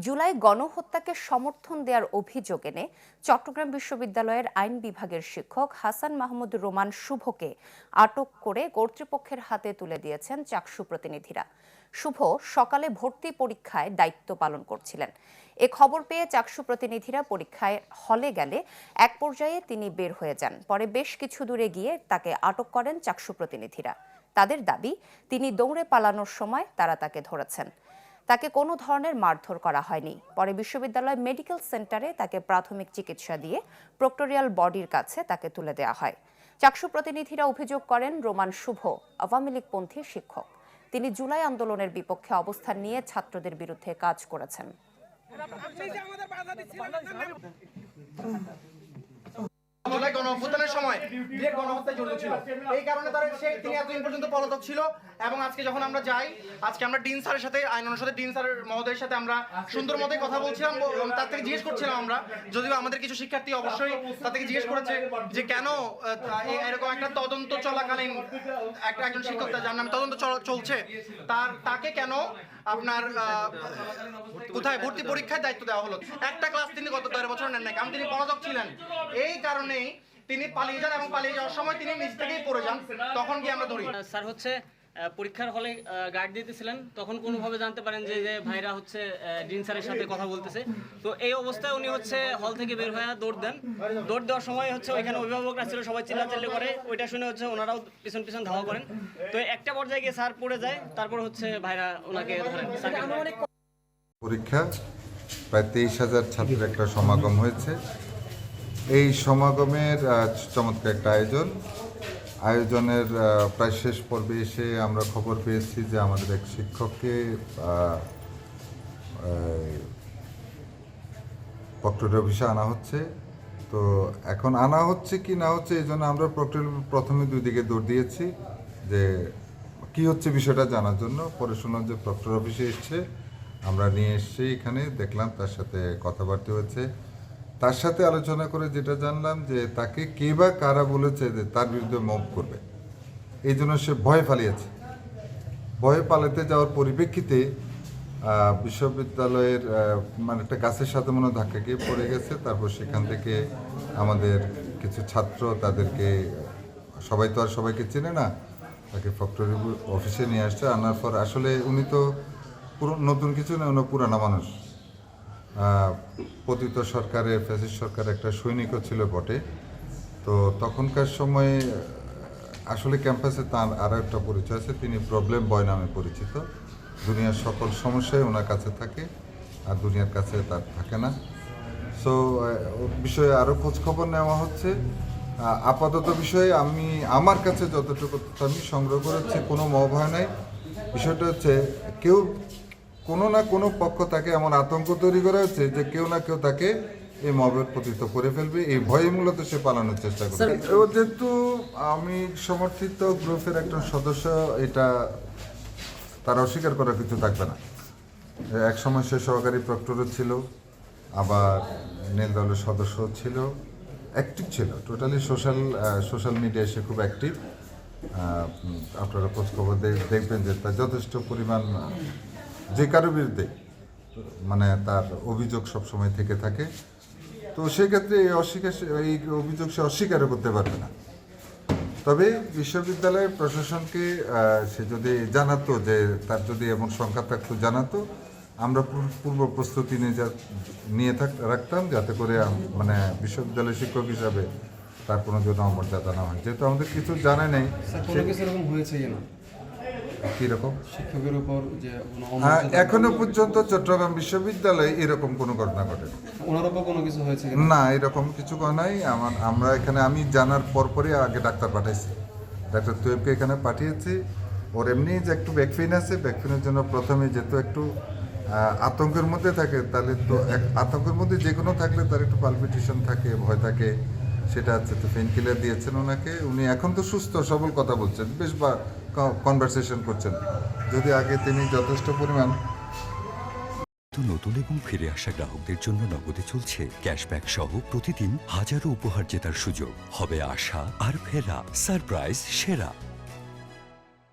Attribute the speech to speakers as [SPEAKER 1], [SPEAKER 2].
[SPEAKER 1] জুলাই গণহত্যাকে সমর্থন দেওয়ার অভিযোগ এনে চট্টগ্রাম বিশ্ববিদ্যালয়ের আইন বিভাগের শিক্ষক হাসান মাহমুদ রোমান শুভকে আটক করে কর্তৃপক্ষের হাতে তুলে দিয়েছেন চাকসু প্রতিনিধিরা। শুভ সকালে ভর্তি পরীক্ষায় দায়িত্ব পালন করছিলেন। এ খবর পেয়ে চাকসু প্রতিনিধিরা পরীক্ষায় হলে গেলে এক পর্যায়ে তিনি বের হয়ে যান। পরে বেশ কিছু দূরে গিয়ে তাকে আটক করেন চাকসু প্রতিনিধিরা। তাদের দাবি, তিনি দৌড়ে পালানোর সময় তারা তাকে ধরেছেন। তাকে কোনো ধরনের মারধর করা হয়নি। পরে বিশ্ববিদ্যালয় মেডিকেল সেন্টারে তাকে প্রাথমিক চিকিৎসা দিয়ে প্রক্টোরিয়াল বডির কাছে তাকে তুলে দেওয়া হয়। চাকসু প্রতিনিধিরা অভিযোগ করেন, রোমান শুভ আওয়ামী লীগপন্থী শিক্ষক। তিনি জুলাই আন্দোলনের বিপক্ষে অবস্থান নিয়ে ছাত্রদের বিরুদ্ধে কাজ করেছেন।
[SPEAKER 2] জুলাই গণঅভ্যুত্থানের সময় যে গণহত্যায় জড়িত ছিল, এই কারণে তিনি এতদিন পর্যন্ত পলাতক ছিল। এবং আজকে যখন আমরা যাই, আজকে আমরা ডিন স্যারের সাথে, আইন অনুষদের ডিন স্যার মহোদয়ের সাথে আমরা সুন্দর মতো কথা বলছিলাম। তার থেকে জিজ্ঞেস করছিলাম আমরা, যদিও আমাদের কিছু শিক্ষার্থী অবশ্যই তার থেকে জিজ্ঞেস করেছে যে কেন এরকম একটা তদন্ত চলাকালীন একজন শিক্ষক, যার নামে তদন্ত চলছে, তাকে কেন আপনার কোথায় ভর্তি পরীক্ষায় দায়িত্ব দেওয়া হলো। একটা ক্লাস তিনি গত 13 বছর নেন নাই, কারণ তিনি পলাতক ছিলেন। এই কারণেই তিনি পালিয়ে যান এবং পালিয়ে যাওয়ার সময় তিনি নিজ থেকেই পড়ে যান। তখন গিয়ে আমরা ধরি।
[SPEAKER 3] স্যার হচ্ছে পরীক্ষার হলে গার্ড দিতেছিলেন, তখন কোনোভাবে জানতে পারেন যে ভাইরা হচ্ছে ডিন স্যারের সাথে কথা বলতেছে। তো এই অবস্থায় উনি হচ্ছে হল থেকে বের হয়ে দৌড় দেন। দৌড় দেওয়ার সময় হচ্ছে ওইখানে অভিভাবকরা ছিল, সবাই চিল্লাচিল্লি করে। ওইটা শুনে হচ্ছে ওনারাও পিছন পিছন ধাওয়া করেন। তো একটা পর্যায়ে গিয়ে স্যার পড়ে যায়, তারপর হচ্ছে ভাইরা ওনাকে ধরেন।
[SPEAKER 4] পরীক্ষা প্রায় 23,000 ছাত্রের একটা সমাগম হয়েছে। এই সমাগমের চমৎকার একটা আয়োজনের প্রায় শেষ পর্বে এসে আমরা খবর পেয়েছি যে আমাদের এক শিক্ষককে প্রক্টর অফিসে আনা হচ্ছে। তো এখন আনা হচ্ছে কি না হচ্ছে, এই জন্য আমরা প্রথমে দুই দিকে দৌড় দিয়েছি যে কি হচ্ছে বিষয়টা জানার জন্য। পরে শুনলাম যে প্রক্টর অফিসে এসছে, আমরা নিয়ে এসছি এখানে, দেখলাম তার সাথে কথাবার্তা হয়েছে। তার সাথে আলোচনা করে যেটা জানলাম যে তাকে কে বা কারা বলেছে যে তার বিরুদ্ধে মব করবে, এই জন্য সে ভয়ে পালিয়েছে। ভয়ে পালাতে যাওয়ার পরিপ্রেক্ষিতে বিশ্ববিদ্যালয়ের মানে একটা গাছের সাথে মনে ধাক্কা গিয়ে পড়ে গেছে। তারপর সেখান থেকে আমাদের কিছু ছাত্র তাদেরকে, সবাই তো আর সবাইকে চেনে না, তাকে ফ্যাক্টরি অফিসে নিয়ে আসছে। আনার পর আসলে উনি তো নতুন কিছু না, উনি পুরানা মানুষ। পতিত সরকারের, ফ্যাসিস্ট সরকারের একটা সৈনিকও ছিল বটে। তো তখনকার সময়ে আসলে ক্যাম্পাসে তার আরও একটা পরিচয় আছে, তিনি প্রবলেম বয় নামে পরিচিত। দুনিয়ার সকল সমস্যায় ওনার কাছে থাকে, আর দুনিয়ার কাছে তার থাকে না। সো বিষয়ে আরও খোঁজখবর নেওয়া হচ্ছে। আপাতত বিষয়ে আমার কাছে যতটুকু আমি সংগ্রহ করেছি, কোনো মহাভয় নাই। বিষয়টা হচ্ছে কোনো না কোনো পক্ষ তাকে এমন আতঙ্ক তৈরি করা হচ্ছে যে কেউ না কেউ তাকে এই মবের পতিত করে ফেলবে, এই ভয়ে মূলত সে পালানোর চেষ্টা করবে। যেহেতু আমি সমর্থিত গ্রুপের একজন সদস্য, এটা তার অস্বীকার করার কিছু থাকবে না। এক সময় সে সহকারী প্রক্টরও ছিল, আবার নীল দলের সদস্য ছিল, অ্যাক্টিভ ছিল, টোটালি সোশ্যাল মিডিয়ায় সে খুব অ্যাক্টিভ। আপনারা খোঁজখবর দেখবেন যে তার যথেষ্ট পরিমাণ যে কারোর বিরুদ্ধে মানে তার অভিযোগ সবসময় থেকে থাকে। তো সেক্ষেত্রে এই অভিযোগ সে অস্বীকার করতে পারবে না। তবে বিশ্ববিদ্যালয়ের প্রশাসনকে সে যদি জানাতো, যে তার যদি এমন সংখ্যা থাকতো জানাতো, আমরা পূর্ব প্রস্তুতি নিয়ে রাখতাম, যাতে করে মানে বিশ্ববিদ্যালয়ের শিক্ষক হিসাবে তার কোনো জন্য অমর্যাদা না হয়। যেহেতু আমাদের কিছু জানা নেই
[SPEAKER 5] সেরকম হয়েছে না
[SPEAKER 4] কিরকম
[SPEAKER 5] শিক্ষকের উপর যে
[SPEAKER 4] এখনো পর্যন্ত চট্টগ্রাম বিশ্ববিদ্যালয়ে এরকম কোনো ঘটনা ঘটেনি।
[SPEAKER 5] ওনার উপর কোনো কিছু হয়েছে
[SPEAKER 4] না, এরকম কিছু নাই। আমরা এখানে, আমি জানার পরপরই আগে ডাক্তার পাঠাইছি, ডাক্তার তোয়েবকে এখানে পাঠিয়েছি। ওর এমনি যে একটু ব্যাকপেইন আছে, ব্যাকপেইনের জন্য প্রথমে যেহেতু একটু আতঙ্কের মধ্যে থাকে, তাহলে তো আতঙ্কের মধ্যে যে কোনো থাকলে তার একটু পালপিটেশন থাকে, ভয় থাকে, সেটা হচ্ছে তো পেন কিলার দিয়েছেন ওনাকে। উনি এখন তো সুস্থ সবল কথা বলছেন, বেশ বা কনভারসেশন করছেন। যদি আগে তিনি যথেষ্ট পরিমাণ
[SPEAKER 6] নতুন এবং ফিরে আসা গ্রাহকদের জন্য নগদে চলছে ক্যাশব্যাক সহ প্রতিদিন হাজারো উপহার জেতার সুযোগ। হবে আশা আর ফেরা, সারপ্রাইজ সেরা।